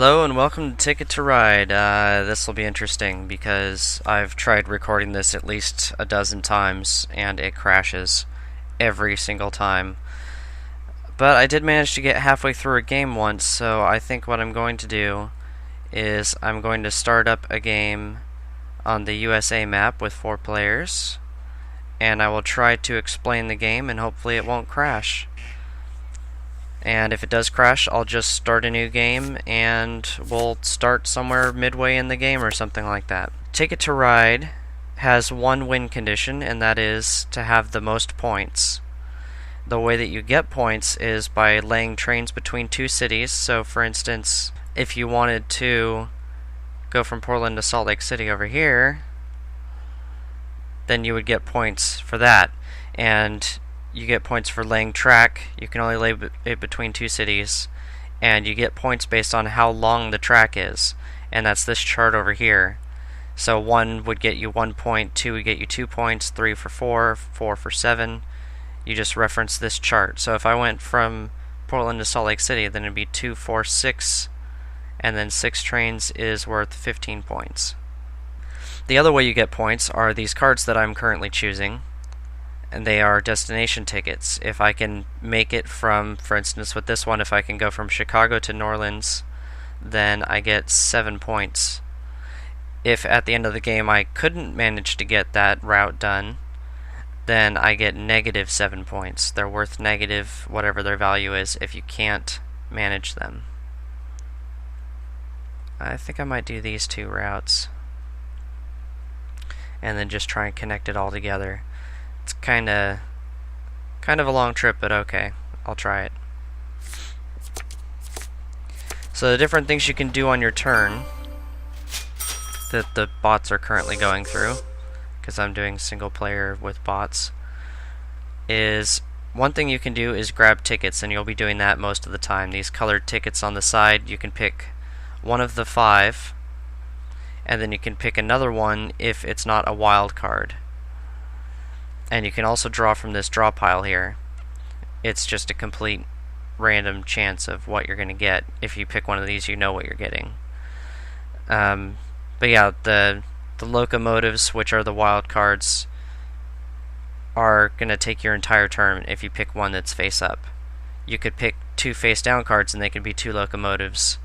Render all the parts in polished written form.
Hello and welcome to Ticket to Ride. This will be interesting because I've tried recording this at least a dozen times and it crashes every single time. But I did manage to get halfway through a game once, so I think what I'm going to do is I'm going to start up a game on the USA map with 4 players, and I will try to explain the game and hopefully it won't crash. And if it does crash, I'll just start a new game and we'll start somewhere midway in the game or something like that. Ticket to Ride has one win condition, and that is to have the most points. The way that you get points is by laying trains between 2 cities. So for instance, if you wanted to go from Portland to Salt Lake City over here, then you would get points for that. And you get points for laying track. You can only lay it between 2 cities, and you get points based on how long the track is, and that's this chart over here. So 1 would get you 1 point, 2 would get you 2 points, 3 for 4, 4 for 7. You just reference this chart. So if I went from Portland to Salt Lake City, then it'd be 2, 4, 6, and then 6 trains is worth 15 points. The other way you get points are these cards that I'm currently choosing, and they are destination tickets. If I can make it from, for instance with this one, if I can go from Chicago to New Orleans, then I get 7 points. If at the end of the game I couldn't manage to get that route done, then I get negative 7 points. They're worth negative whatever their value is if you can't manage them. I think I might do these 2 routes and then just try and connect it all together. It's kind of a long trip, but okay, I'll try it. So the different things you can do on your turn that the bots are currently going through, because I'm doing single player with bots, is one thing you can do is grab tickets, and you'll be doing that most of the time. These colored tickets on the side, you can pick one of the 5, and then you can pick another one if it's not a wild card. And you can also draw from this draw pile here. It's just a complete random chance of what you're going to get. If you pick one of these, you know what you're getting. But yeah, the locomotives, which are the wild cards, are going to take your entire turn if you pick one that's face up. You could pick 2 face down cards and they could be 2 locomotives,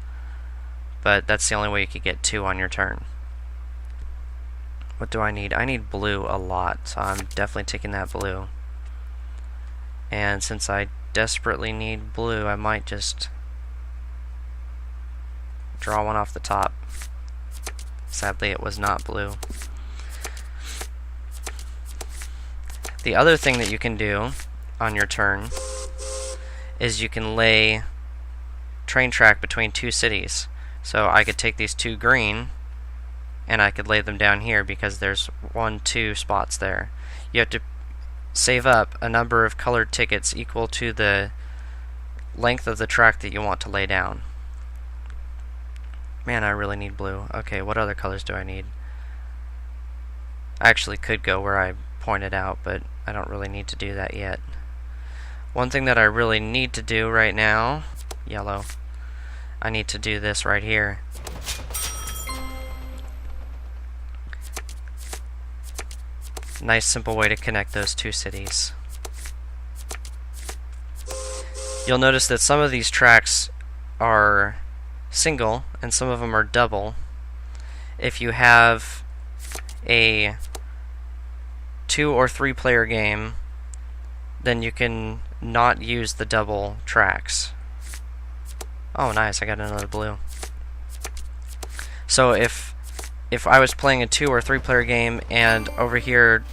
but that's the only way you could get 2 on your turn. What do I need? I need blue a lot, so I'm definitely taking that blue. And since I desperately need blue, I might just draw one off the top. Sadly, it was not blue. The other thing that you can do on your turn is you can lay train track between 2 cities. So I could take these 2 green and I could lay them down here because there's 1, 2 spots there. You have to save up a number of colored tickets equal to the length of the track that you want to lay down. Man, I really need blue. Okay, what other colors do I need? I actually could go where I pointed out, but I don't really need to do that yet. One thing that I really need to do right now, yellow, I need to do this right here. Nice simple way to connect those 2 cities. You'll notice that some of these tracks are single and some of them are double. If you have a 2 or 3 player game, then you can not use the double tracks. Oh nice, I got another blue. So if I was playing a 2 or 3 player game, and over here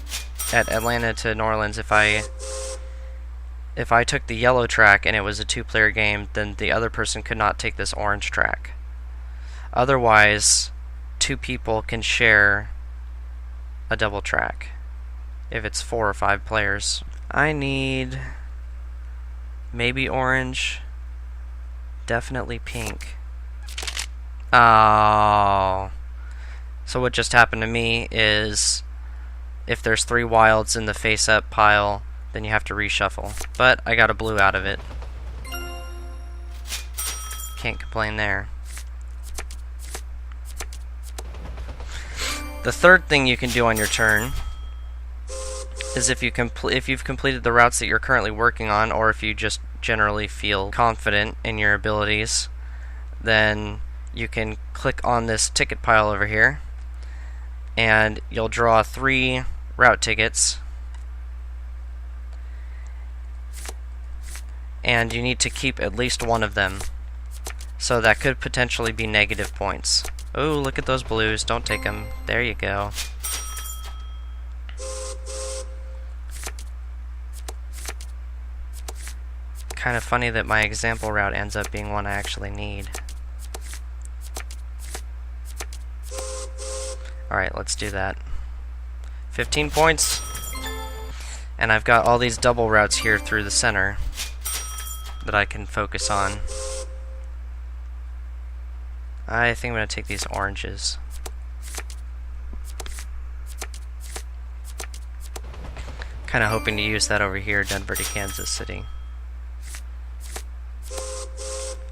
at Atlanta to New Orleans, if I took the yellow track and it was a 2 player game, then the other person could not take this orange track. Otherwise, 2 people can share a double track if it's 4 or 5 players. I need maybe orange, definitely pink. Oh. So what just happened to me is if there's 3 wilds in the face-up pile, then you have to reshuffle. But I got a blue out of it. Can't complain there. The third thing you can do on your turn is if you've completed the routes that you're currently working on, or if you just generally feel confident in your abilities, then you can click on this ticket pile over here, and you'll draw 3 route tickets, and you need to keep at least one of them. So that could potentially be negative points. Oh, look at those blues. Don't take them. There you go. Kind of funny that my example route ends up being one I actually need. Alright, let's do that. 15 points. And I've got all these double routes here through the center that I can focus on. I think I'm going to take these oranges. Kind of hoping to use that over here, Denver to Kansas City.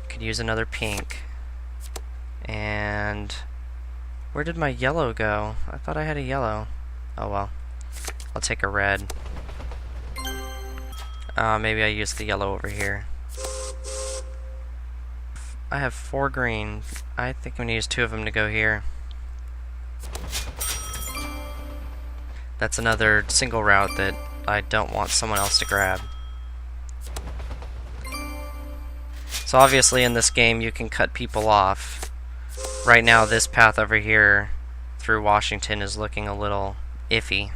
Could use another pink. And where did my yellow go? I thought I had a yellow. Oh well. I'll take a red. Maybe I use the yellow over here. I have 4 green. I think I'm going to use 2 of them to go here. That's another single route that I don't want someone else to grab. So obviously in this game you can cut people off. Right now this path over here through Washington is looking a little iffy.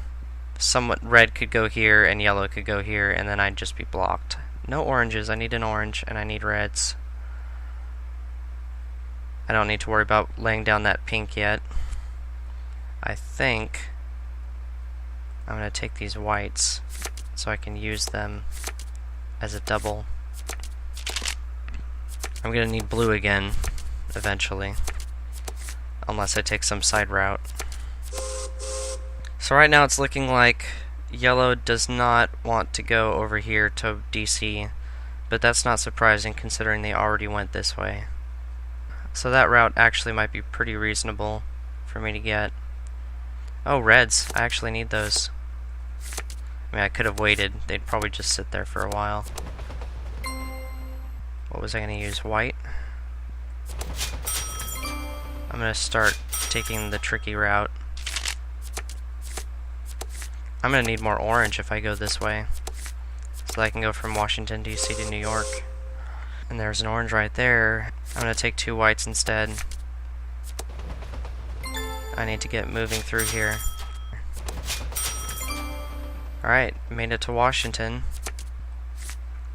Somewhat red could go here and yellow could go here, and then I'd just be blocked. No oranges. I need an orange and I need reds. I don't need to worry about laying down that pink yet. I think I'm going to take these whites so I can use them as a double. I'm going to need blue again eventually, unless I take some side route. So right now it's looking like yellow does not want to go over here to DC, but that's not surprising considering they already went this way. So that route actually might be pretty reasonable for me to get. Oh, reds. I actually need those. I mean, I could have waited. They'd probably just sit there for a while. What was I going to use? White? I'm going to start taking the tricky route. I'm going to need more orange if I go this way, so I can go from Washington, D.C. to New York. And there's an orange right there. I'm going to take 2 whites instead. I need to get moving through here. Alright, made it to Washington.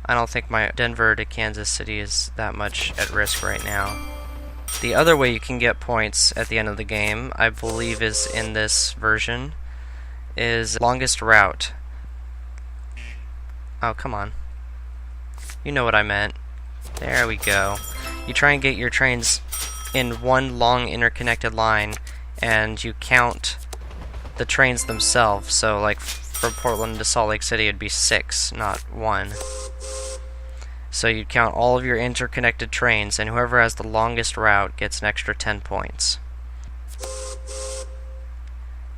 I don't think my Denver to Kansas City is that much at risk right now. The other way you can get points at the end of the game, I believe is in this version, is longest route. Oh, come on. You know what I meant. There we go. You try and get your trains in one long interconnected line, and you count the trains themselves. So like from Portland to Salt Lake City it'd be 6, not 1. So you'd count all of your interconnected trains, and whoever has the longest route gets an extra 10 points.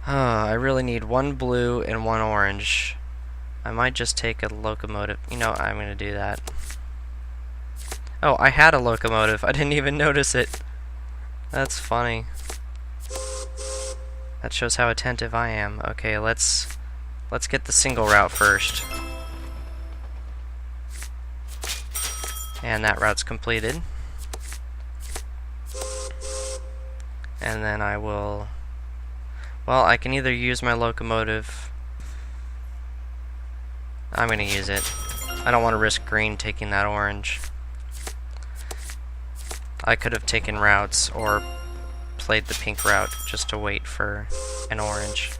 I really need 1 blue and 1 orange. I might just take a locomotive. You know, I'm going to do that. Oh, I had a locomotive. I didn't even notice it. That's funny. That shows how attentive I am. Okay, let's get the single route first. And that route's completed. And then I will... Well, I can either use my locomotive... I'm going to use it. I don't want to risk green taking that orange. I could have taken routes or played the pink route just to wait for an orange.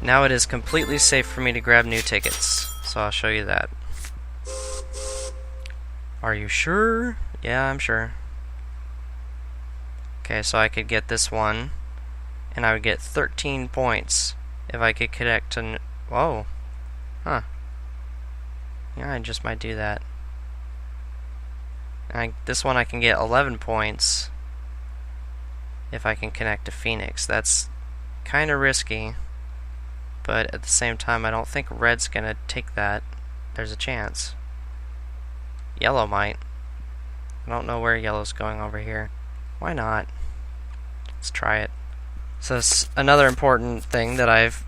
Now it is completely safe for me to grab new tickets, so I'll show you that. Are you sure? Yeah, I'm sure. Okay, so I could get this one, and I would get 13 points if I could connect to... Whoa. Huh. Yeah, I just might do that. This one I can get 11 points if I can connect to Phoenix. That's kind of risky, but at the same time I don't think red's gonna take that. There's a chance. Yellow might. I don't know where yellow's going over here. Why not? Let's try it. So another important thing that I've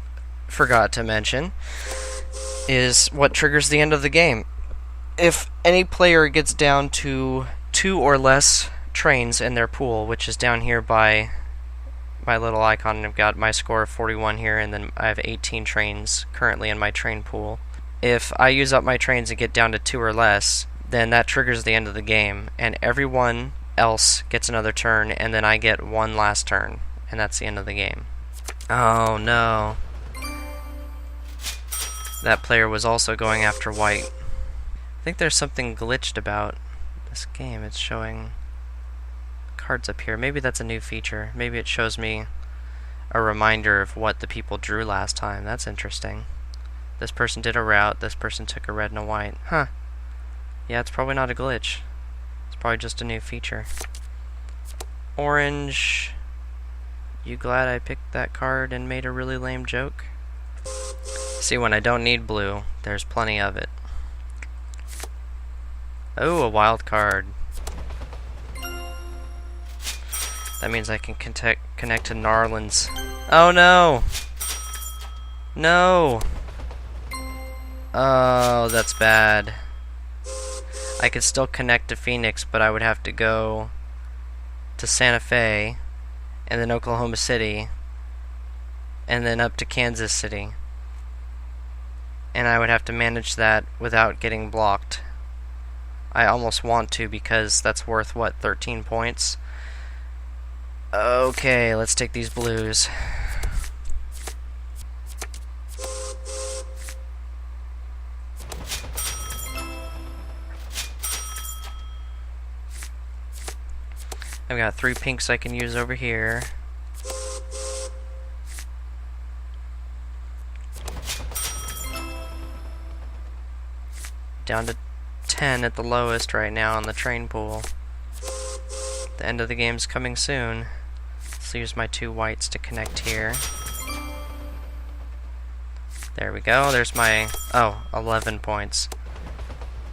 forgot to mention is what triggers the end of the game. If any player gets down to 2 or less trains in their pool, which is down here by my little icon, and I've got my score of 41 here, and then I have 18 trains currently in my train pool. If I use up my trains and get down to 2 or less, then that triggers the end of the game, and everyone else gets another turn, and then I get one last turn, and that's the end of the game. Oh no. That player was also going after white. I think there's something glitched about this game. It's showing cards up here. Maybe that's a new feature. Maybe it shows me a reminder of what the people drew last time. That's interesting. This person did a route. This person took a red and a white. Huh. Yeah, it's probably not a glitch. It's probably just a new feature. Orange. You glad I picked that card and made a really lame joke? See, when I don't need blue, there's plenty of it. Oh, a wild card. That means I can connect to Narlands. Oh no! No! Oh, that's bad. I could still connect to Phoenix, but I would have to go to Santa Fe, and then Oklahoma City, and then up to Kansas City. And I would have to manage that without getting blocked. I almost want to because that's worth, what, 13 points? Okay, let's take these blues. I've got 3 pinks I can use over here. Down to 10 at the lowest right now on the train pool. The end of the game's coming soon. Let's use my 2 whites to connect here. There we go. There's my... oh, 11 points.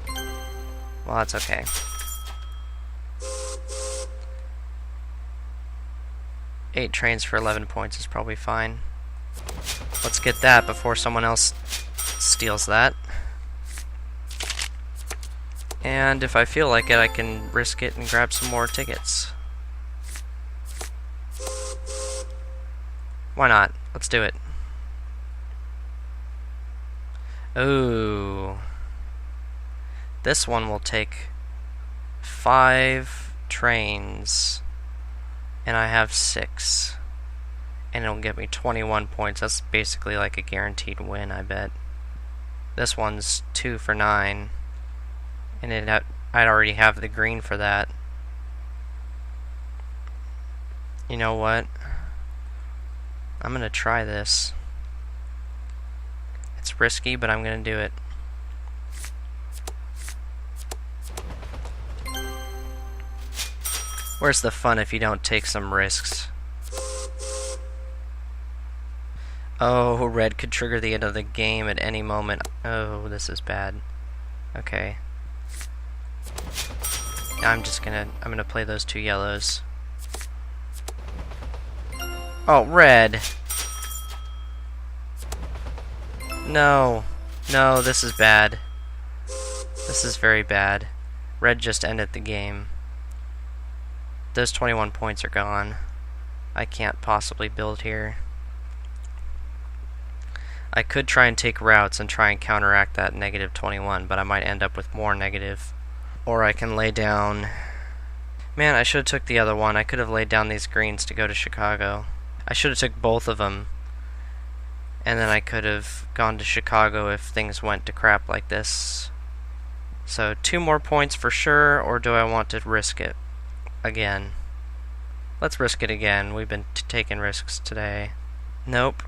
Well, that's okay. Eight trains for 11 points is probably fine. Let's get that before someone else steals that. And if I feel like it, I can risk it and grab some more tickets. Why not? Let's do it. Ooh. This one will take 5 trains. And I have 6. And it'll get me 21 points. That's basically like a guaranteed win, I bet. This one's 2 for 9. And I'd already have the green for that. You know what? I'm gonna try this. It's risky, but I'm gonna do it. Where's the fun if you don't take some risks? Oh, red could trigger the end of the game at any moment. Oh, this is bad. Okay. Now I'm gonna play those 2 yellows. Oh, red! No. No, this is bad. This is very bad. Red just ended the game. Those 21 points are gone. I can't possibly build here. I could try and take routes and try and counteract that negative 21, but I might end up with more negative. Or I can lay down... Man, I should have took the other one. I could have laid down these greens to go to Chicago. I should have took both of them. And then I could have gone to Chicago if things went to crap like this. So 2 more points for sure, or do I want to risk it again? Let's risk it again. We've been taking risks today. Nope.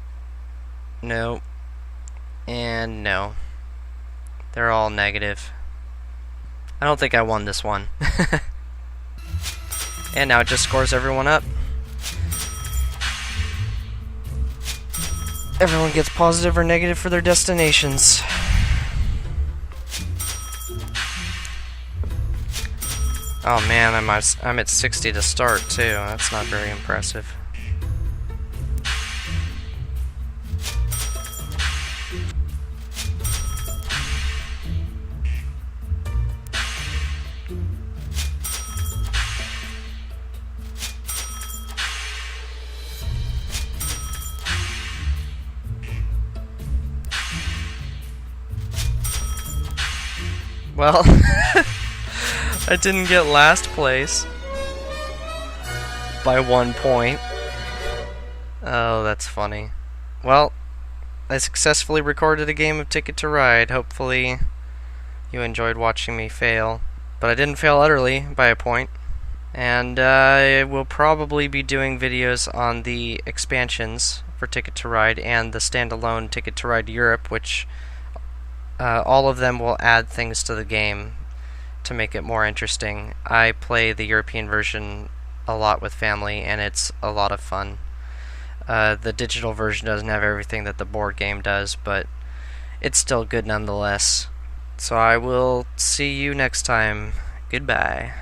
Nope. And no. They're all negative. I don't think I won this one. And now it just scores everyone up. Everyone gets positive or negative for their destinations. Oh man, I'm at 60 to start too. That's not very impressive. Well, I didn't get last place by 1 point. Oh, that's funny. Well, I successfully recorded a game of Ticket to Ride. Hopefully you enjoyed watching me fail. But I didn't fail utterly by a point. And I will probably be doing videos on the expansions for Ticket to Ride and the standalone Ticket to Ride Europe, which all of them will add things to the game to make it more interesting. I play the European version a lot with family, and it's a lot of fun. The digital version doesn't have everything that the board game does, but it's still good nonetheless. So I will see you next time. Goodbye.